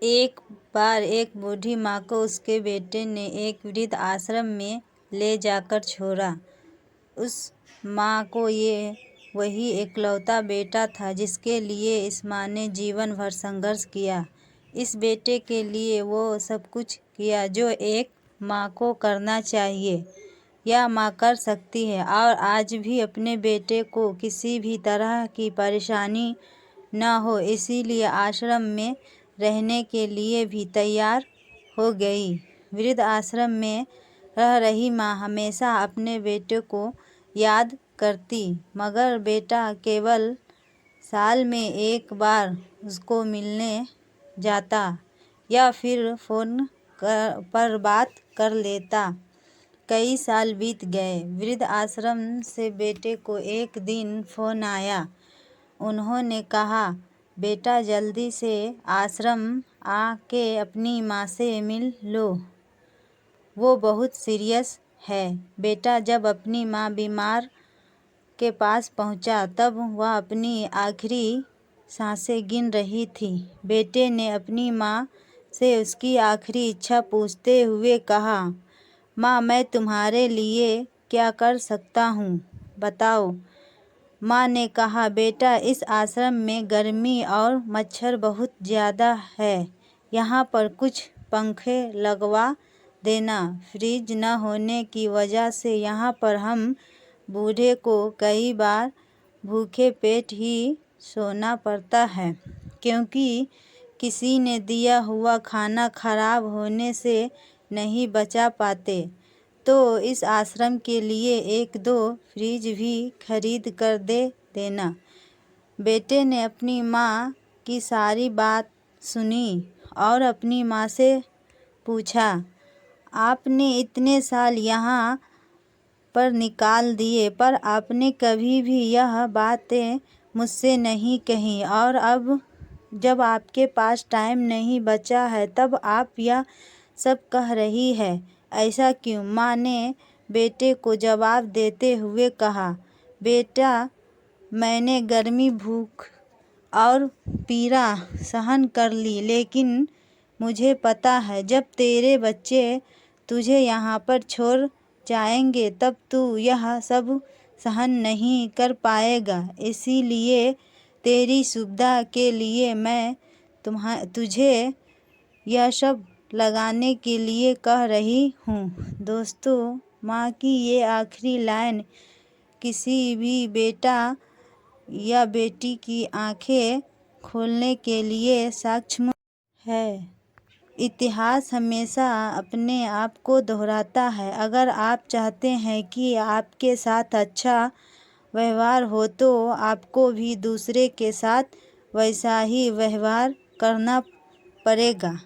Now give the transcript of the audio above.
एक बार एक बूढ़ी माँ को उसके बेटे ने एक वृद्ध आश्रम में ले जाकर छोड़ा। उस माँ को ये वही इकलौता बेटा था जिसके लिए इस माँ ने जीवन भर संघर्ष किया। इस बेटे के लिए वो सब कुछ किया जो एक माँ को करना चाहिए। यह माँ कर सकती है और आज भी अपने बेटे को किसी भी तरह की परेशानी न हो इसीलिए आश्रम में रहने के लिए भी तैयार हो गई। वृद्ध आश्रम में रह रही माँ हमेशा अपने बेटे को याद करती, मगर बेटा केवल साल में एक बार उसको मिलने जाता या फिर फ़ोन पर बात कर लेता। कई साल बीत गए। वृद्ध आश्रम से बेटे को एक दिन फ़ोन आया। उन्होंने कहा, बेटा जल्दी से आश्रम आके अपनी माँ से मिल लो, वो बहुत सीरियस है। बेटा जब अपनी माँ बीमार के पास पहुँचा तब वह अपनी आखिरी सांसें गिन रही थी। बेटे ने अपनी माँ से उसकी आखिरी इच्छा पूछते हुए कहा, माँ मैं तुम्हारे लिए क्या कर सकता हूँ, बताओ। माँ ने कहा, बेटा इस आश्रम में गर्मी और मच्छर बहुत ज़्यादा है, यहाँ पर कुछ पंखे लगवा देना। फ्रिज न होने की वजह से यहाँ पर हम बूढ़े को कई बार भूखे पेट ही सोना पड़ता है, क्योंकि किसी ने दिया हुआ खाना खराब होने से नहीं बचा पाते। तो इस आश्रम के लिए एक दो फ्रिज भी खरीद कर दे देना। बेटे ने अपनी माँ की सारी बात सुनी और अपनी माँ से पूछा, आपने इतने साल यहाँ पर निकाल दिए पर आपने कभी भी यह बातें मुझसे नहीं कही और अब जब आपके पास टाइम नहीं बचा है तब आप यह सब कह रही है, ऐसा क्यों? माँ ने बेटे को जवाब देते हुए कहा, बेटा मैंने गर्मी, भूख और पीड़ा सहन कर ली, लेकिन मुझे पता है जब तेरे बच्चे तुझे यहाँ पर छोड़ जाएंगे तब तू यह सब सहन नहीं कर पाएगा। इसीलिए तेरी सुविधा के लिए मैं तुझे यह सब लगाने के लिए कह रही हूँ। दोस्तों, माँ की ये आखिरी लाइन किसी भी बेटा या बेटी की आंखें खोलने के लिए सक्षम है। इतिहास हमेशा अपने आप को दोहराता है। अगर आप चाहते हैं कि आपके साथ अच्छा व्यवहार हो तो आपको भी दूसरे के साथ वैसा ही व्यवहार करना पड़ेगा।